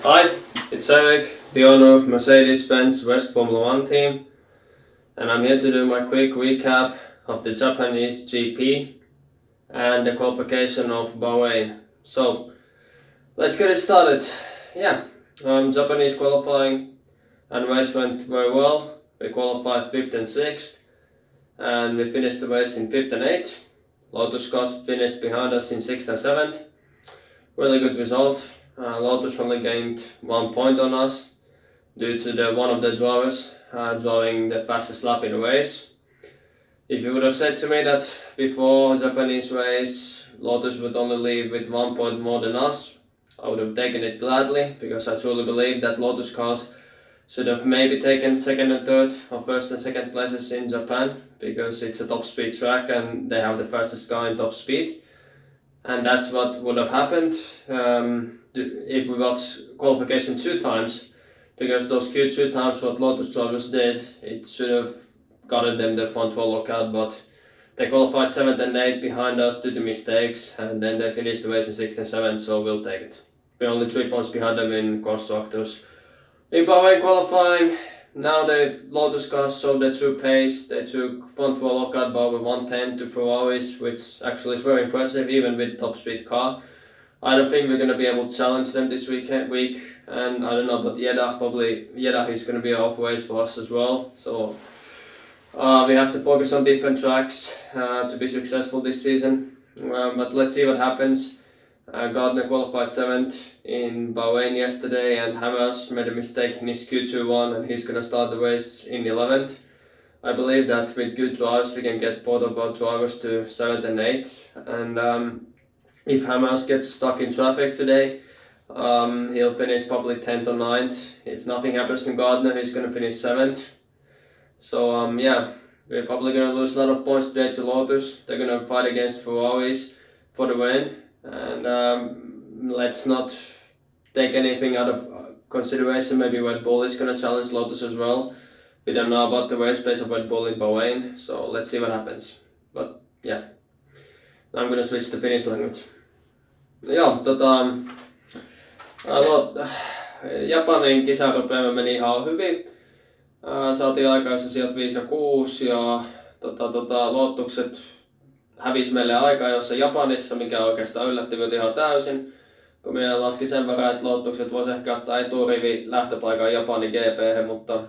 Hi, it's Eric, the owner of Mercedes-Benz West Formula 1 team, and I'm here to do my quick recap of the Japanese GP and the qualification of Bahrain. So, let's get it started. Japanese qualifying and race went very well. We qualified 5th and 6th, and we finished the race in 5th and 8th. Lotus Cars finished behind us in 6th and 7th. Really good result. Lotus only gained 1 point on us due to one of the drivers drawing the fastest lap in the race. If you would have said to me that before Japanese race Lotus would only leave with 1 point more than us, I would have taken it gladly, because I truly believe that Lotus Cars should have maybe taken 2nd and 3rd or 1st and 2nd places in Japan, because it's a top speed track and they have the fastest car in top speed. And that's what would have happened if we got qualification 2 times, because those Q2 times what Lotus drivers did, it should have gotten them the front row lockout, but they qualified 7th and 8th behind us due to mistakes, and then they finished the race in 6th and 7th, so we'll take it. We're only 3 points behind them in constructors. In Bahrain qualifying, now the Lotus cars showed their true pace. They took front row lockout by over 110 to Ferraris, which actually is very impressive even with top speed car. I don't think we're going to be able to challenge them this week, and I don't know, but Jeddah is going to be an off race for us as well. So we have to focus on different tracks to be successful this season. But let's see what happens. Gardner qualified 7th in Bahrain yesterday, and Hammers made a mistake in his Q2-1, and he's going to start the race in 11th. I believe that with good drives we can get both of our drivers to 7th and 8th, and if Hammers gets stuck in traffic today, he'll finish probably 10th or 9th. If nothing happens to Gardner, he's going to finish 7th. So we're probably going to lose a lot of points today to Lotus. They're going to fight against Ferraris for the win, and let's not take anything out of consideration. Maybe Red Bull is going to challenge Lotus as well. We don't know about the race pace of Red Bull in Bahrain, so let's see what happens. But yeah, I'm going to switch to Finnish language. Joo, Japanin kisarupeama meni ihan hyvin. Saatiin aikaissa sieltä 5 ja 6 ja Lotukset hävisi meille aikaa jossain Japanissa, mikä oikeastaan yllätti minut ihan täysin. Kun minä laskin sen verran, että Lotukset voisi ehkä ottaa eturivi lähtöpaikan Japanin GP, mutta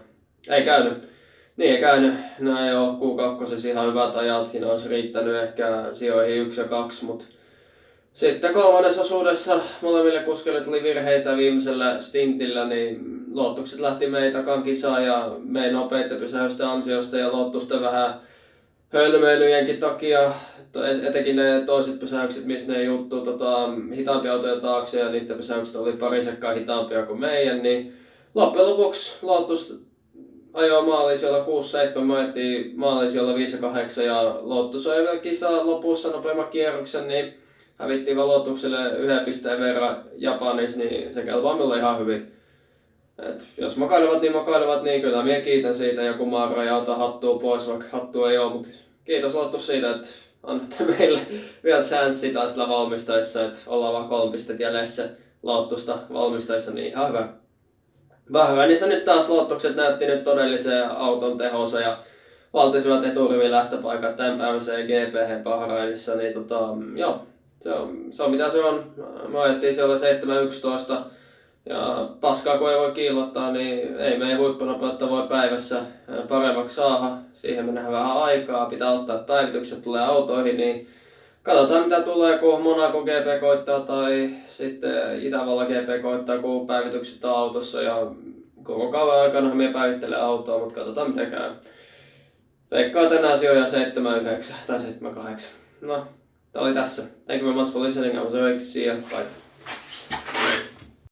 ei käynyt. Niin ei käynyt. Nämä ei ole Q2 ihan hyvät ajat, siinä olisi riittänyt ehkä sijoihin 1 ja 2, mutta sitten 3. osuudessa molemmille kuskeille tuli virheitä viimeisellä stintillä, niin Lotukset lähti meitä takan kisaan ja meidän nopeiden pysähysten ansiosta ja Lotusten vähän hölmöilyjenkin takia, etenkin ne toiset pysäykset, missä ne juttuu hitaampia autoja taakse ja niiden pysäykset oli parisekkaan hitaampia kuin meidän, niin loppujen lopuksi Lotus ajoi maalisiolla 6-7, me ajettiin maalisiolla 5-8 ja Lotus ajoi vielä kisaa lopussa nopeamman kierroksen, niin hävittiin Lotukselle 1 pisteen verran Japanissa, niin se kelpaa minulle ihan hyvin. Jos makailevat, niin kyllä minä kiitän siitä, ja Kumara ja ota hattua pois, vaikka hattua ei ole, mutta kiitos Lotus siitä, että annatte meille vielä chanssi taas sillä valmistaessa, että ollaan vaan 3 pistettä jäljessä Lotusta valmistaessa, niin ihan hyvä. Bahrainissa nyt taas Lotukset näytti nyt todellisen auton tehonsa ja valtisivat eturivin lähtöpaikat tämänpäiväiseen GP Bahrainissa, niin se on mitä se on. Me ajettiin siellä 7.11 ja paskaa kun ei voi kiillottaa, niin ei meidän huippunopeutta voi päivässä paremmaksi saada. Siihen menee vähän aikaa, pitää ottaa päivitykset tulee autoihin, niin katsotaan mitä tulee, kun Monaco GP koittaa tai sitten Itävallan GP koittaa, kun päivitykset on autossa, ja koko kauan aikana me päivittelen autoa, mutta katsotaan mitä käy. Veikkaa tänään sijoja 7-9 tai 7-8. No, tää oli tässä. Thank you very much for listening. I was Eric. See ya. Bye.